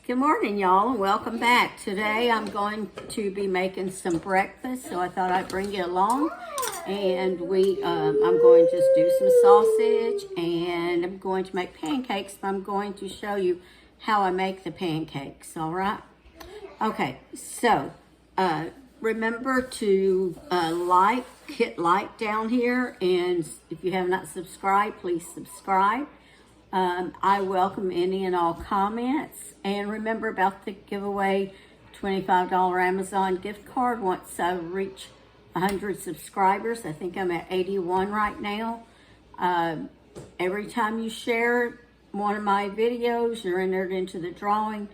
Good morning, y'all, and welcome back. Today I'm going to be making some breakfast, so I thought I'd bring you along. And I'm going to just do some sausage, and I'm going to make pancakes. I'm going to show you how I make the pancakes, all right? Okay, so remember to hit like down here, and if you have not subscribed, please subscribe. I welcome any and all comments. And remember about the giveaway $25 Amazon gift card once I reach 100 subscribers. I think I'm at 81 right now. Every time you share one of my videos, you're entered into the drawing.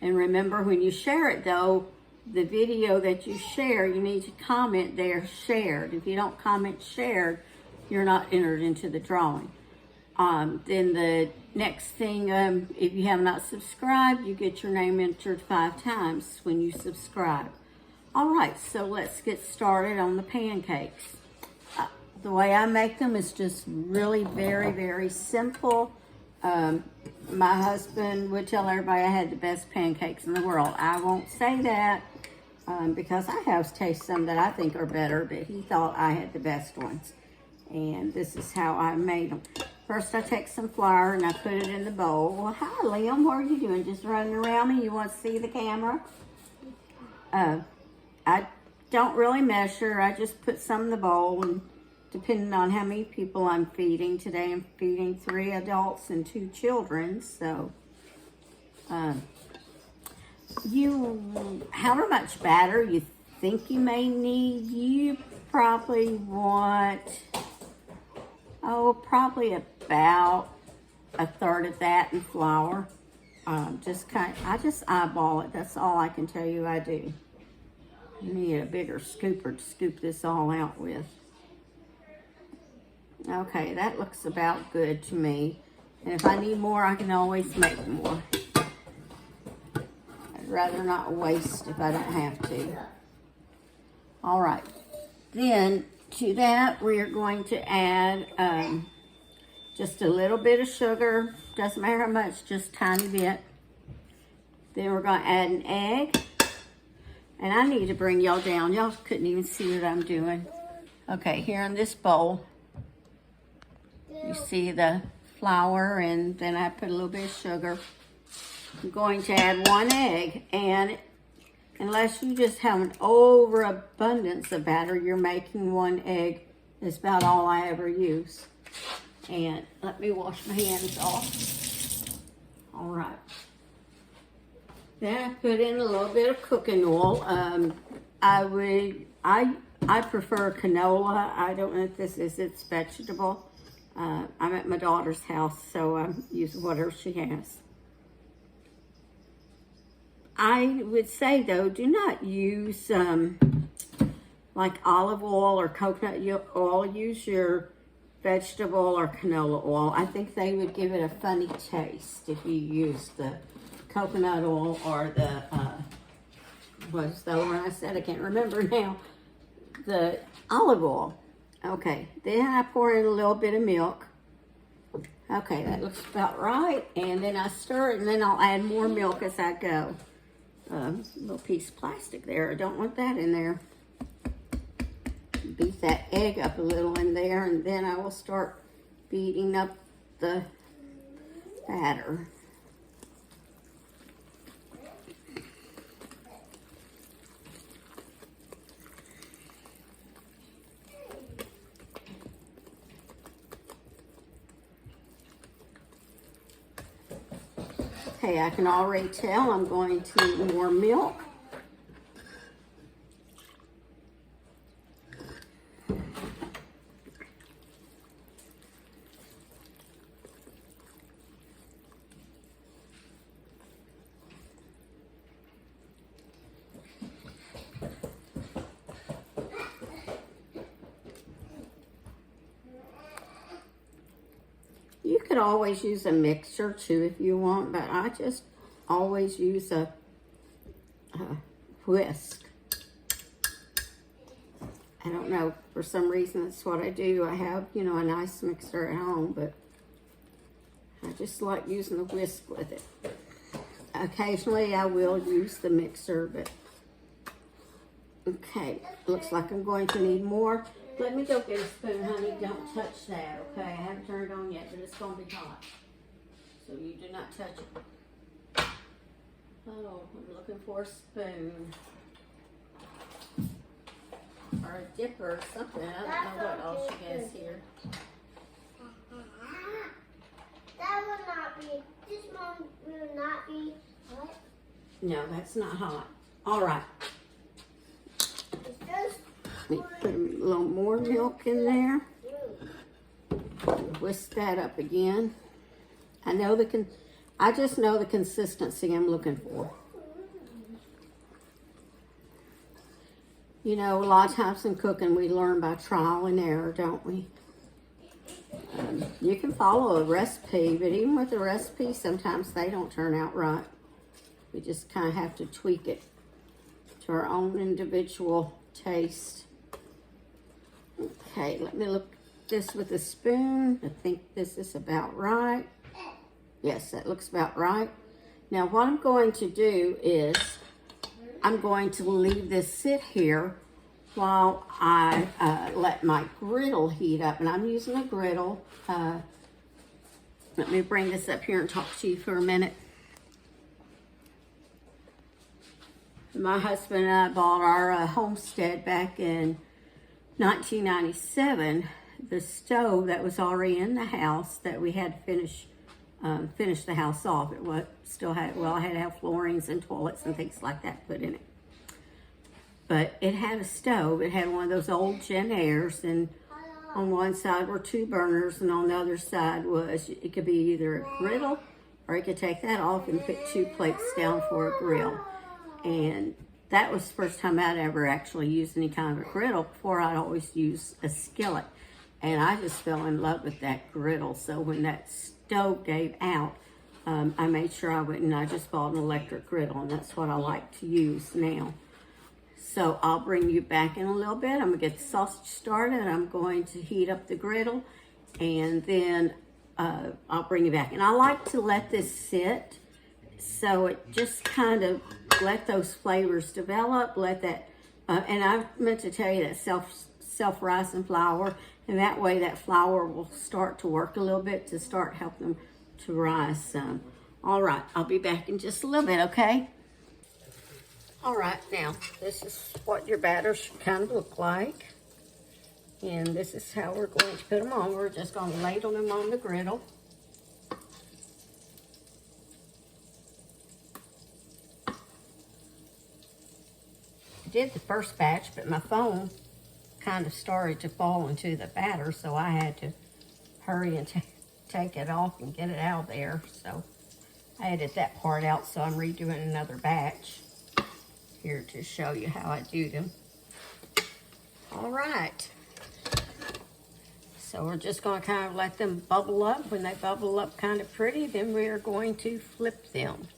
And remember, when you share it though, the video that you share, you need to comment there, shared. If you don't comment shared, you're not entered into the drawing. Then the next thing, if you have not subscribed, you get your name entered 5 times when you subscribe. All right, so let's get started on the pancakes. The way I make them is just really very, very simple. My husband would tell everybody I had the best pancakes in the world. I won't say that because I have tasted some that I think are better, but he thought I had the best ones. And this is how I made them. First, I take some flour and I put it in the bowl. Well, hi, Liam. What are you doing? Just running around me? You want to see the camera? I don't really measure. I just put some in the bowl, and depending on how many people I'm feeding. Today, I'm feeding 3 adults and 2 children. So, however much batter you think you may need, you probably want, probably about 1/3 of that in flour. I just eyeball it. That's all I can tell you I do. You need a bigger scooper to scoop this all out with. Okay, that looks about good to me. And if I need more, I can always make more. I'd rather not waste if I don't have to. All right. Then to that, we are going to add just a little bit of sugar. Doesn't matter how much, just a tiny bit. Then we're going to add an egg. And I need to bring y'all down. Y'all couldn't even see what I'm doing. Okay, here in this bowl, you see the flour, and then I put a little bit of sugar. I'm going to add 1 egg, and unless you just have an overabundance of batter, you're making 1 egg. It's about all I ever use. And let me wash my hands off. All right. Then I put in a little bit of cooking oil. I prefer canola. I don't know if it's vegetable. I'm at my daughter's house, so I'm using whatever she has. I would say, though, do not use like olive oil or coconut oil. Use your vegetable or canola oil. I think they would give it a funny taste if you use the coconut oil or the, what's the other one I said? I can't remember now. The olive oil. Okay, then I pour in a little bit of milk. Okay, that looks about right. And then I stir it, and then I'll add more milk as I go. Little piece of plastic there. I don't want that in there. Beat that egg up a little in there, and then I will start beating up the batter. Okay, I can already tell I'm going to need more milk. You could always use a mixer too if you want, but I just always use a whisk. I don't know, for some reason that's what I do. I have, a nice mixer at home, but I just like using the whisk with it. occasionally I will use the mixer, but okay, looks like I'm going to need more. Let me go get a spoon, honey. Don't touch that, okay? I haven't turned it on yet, but it's going to be hot. So you do not touch it. Oh, I'm looking for a spoon. Or a dipper or something. I don't know what else she has here. That will not be, this one will not be hot. No, that's not hot. All right. It's just Let me put a little more milk in there. Whisk that up again. I just know the consistency I'm looking for. You know, a lot of times in cooking, we learn by trial and error, don't we? You can follow a recipe, but even with a recipe, sometimes they don't turn out right. We just kind of have to tweak it to our own individual taste. Okay, let me look at this with a spoon. I think this is about right. Yes, that looks about right. Now, what I'm going to do is I'm going to leave this sit here while I let my griddle heat up. And I'm using a griddle. Let me bring this up here and talk to you for a minute. My husband and I bought our homestead back in 1997. The stove that was already in the house that we had to finish the house off. It was still had, well, I had to have floorings and toilets and things like that put in it. But it had a stove. It had one of those old Gen Airs, and on one side were 2 burners, and on the other side was, it could be either a griddle, or you could take that off and put 2 plates down for a grill. And that was the first time I'd ever actually used any kind of a griddle. Before, I'd always used a skillet. And I just fell in love with that griddle. So when that stove gave out, I made sure I went and I just bought an electric griddle, and that's what I like to use now. So I'll bring you back in a little bit. I'm gonna get the sausage started. I'm going to heat up the griddle, and then I'll bring you back. And I like to let this sit so it just kind of let those flavors develop. Let that, and I meant to tell you that self-rising flour, and that way that flour will start to work a little bit to start helping them to rise some. All right, I'll be back in just a little bit, okay? All right, now, this is what your batter should kind of look like. And this is how we're going to put them on. We're just going to ladle them on the griddle. I did the first batch, but my phone kind of started to fall into the batter, so I had to hurry and take it off and get it out of there. So I edited that part out, so I'm redoing another batch here to show you how I do them. All right. So we're just going to kind of let them bubble up. When they bubble up kind of pretty, then we are going to flip them.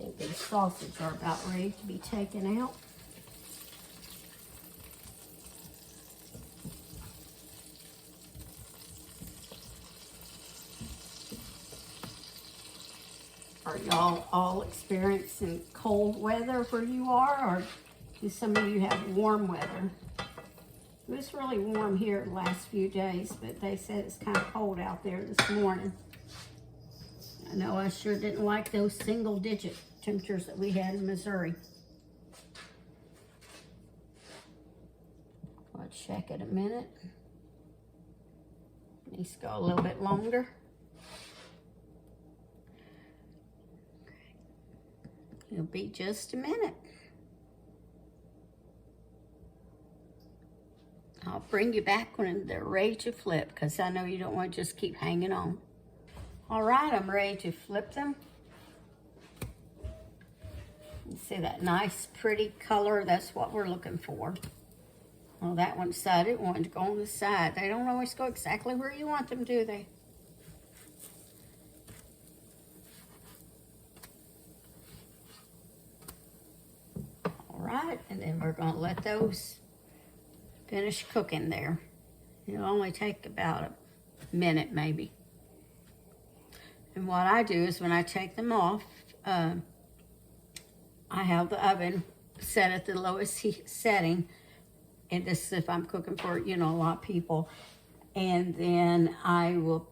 I think these sausage are about ready to be taken out. Are y'all all experiencing cold weather where you are, or do some of you have warm weather? It was really warm here the last few days, but they said it's kind of cold out there this morning. I know I sure didn't like those single-digit temperatures that we had in Missouri. I'll check it a minute. Needs to go a little bit longer. It'll be just a minute. I'll bring you back when they're ready to flip, because I know you don't want to just keep hanging on. All right, I'm ready to flip them. You see that nice, pretty color? That's what we're looking for. Well, that one decided it wanted to go on the side. They don't always go exactly where you want them, do they? Right, and then we're going to let those finish cooking there. It'll only take about a minute maybe. And what I do is when I take them off, I have the oven set at the lowest heat setting. And this is if I'm cooking for, a lot of people. And then I will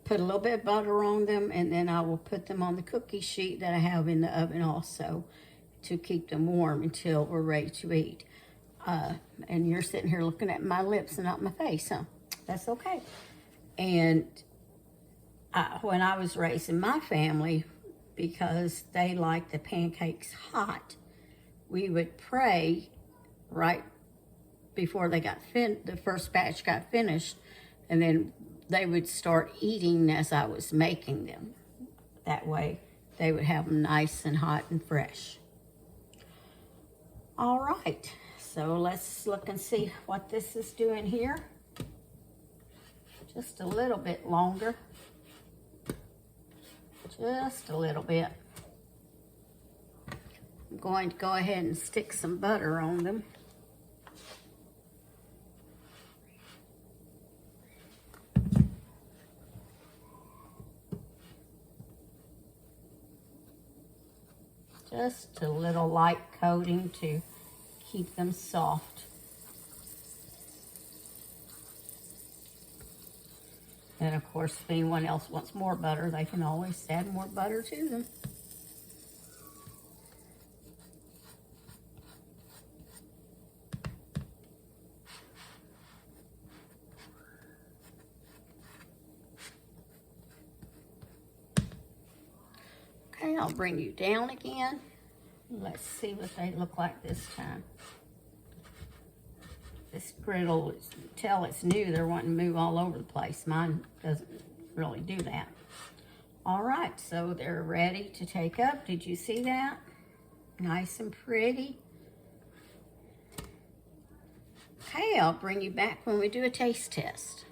put a little bit of butter on them, and then I will put them on the cookie sheet that I have in the oven also to keep them warm until we're ready to eat. And you're sitting here looking at my lips and not my face, huh? That's okay. And when I was raising my family, because they like the pancakes hot, we would pray right before they got the first batch got finished, and then they would start eating as I was making them. That way they would have them nice and hot and fresh. All right, so let's look and see what this is doing here. Just a little bit longer. Just a little bit. I'm going to go ahead and stick some butter on them. Just a little light coating to keep them soft. And of course, if anyone else wants more butter, they can always add more butter to them. Okay, I'll bring you down again. Let's see what they look like this time. This griddle, tell it's new, they're wanting to move all over the place. Mine doesn't really do that. All right, so they're ready to take up. Did you see that? Nice and pretty. Okay, I'll bring you back when we do a taste test.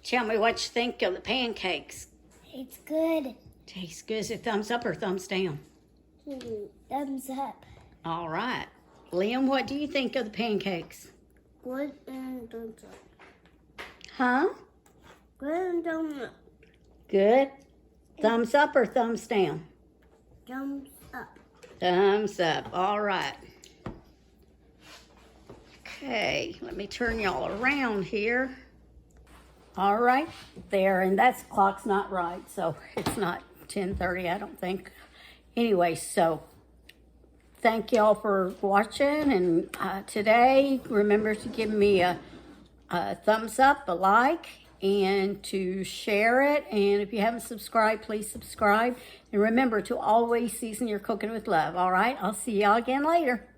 Tell me what you think of the pancakes. It's good. Tastes good. Is it thumbs up or thumbs down? Thumbs up. All right. Liam, what do you think of the pancakes? Good and thumbs up. Huh? Good and thumbs up. Good. Thumbs up or thumbs down? Thumbs up. Thumbs up. All right. Okay, let me turn y'all around here. All right, there, and that clock's not right, so it's not 10:30, I don't think. Anyway, so thank y'all for watching, and today, remember to give me a thumbs up, a like, and to share it. And if you haven't subscribed, please subscribe. And remember to always season your cooking with love, all right? I'll see y'all again later.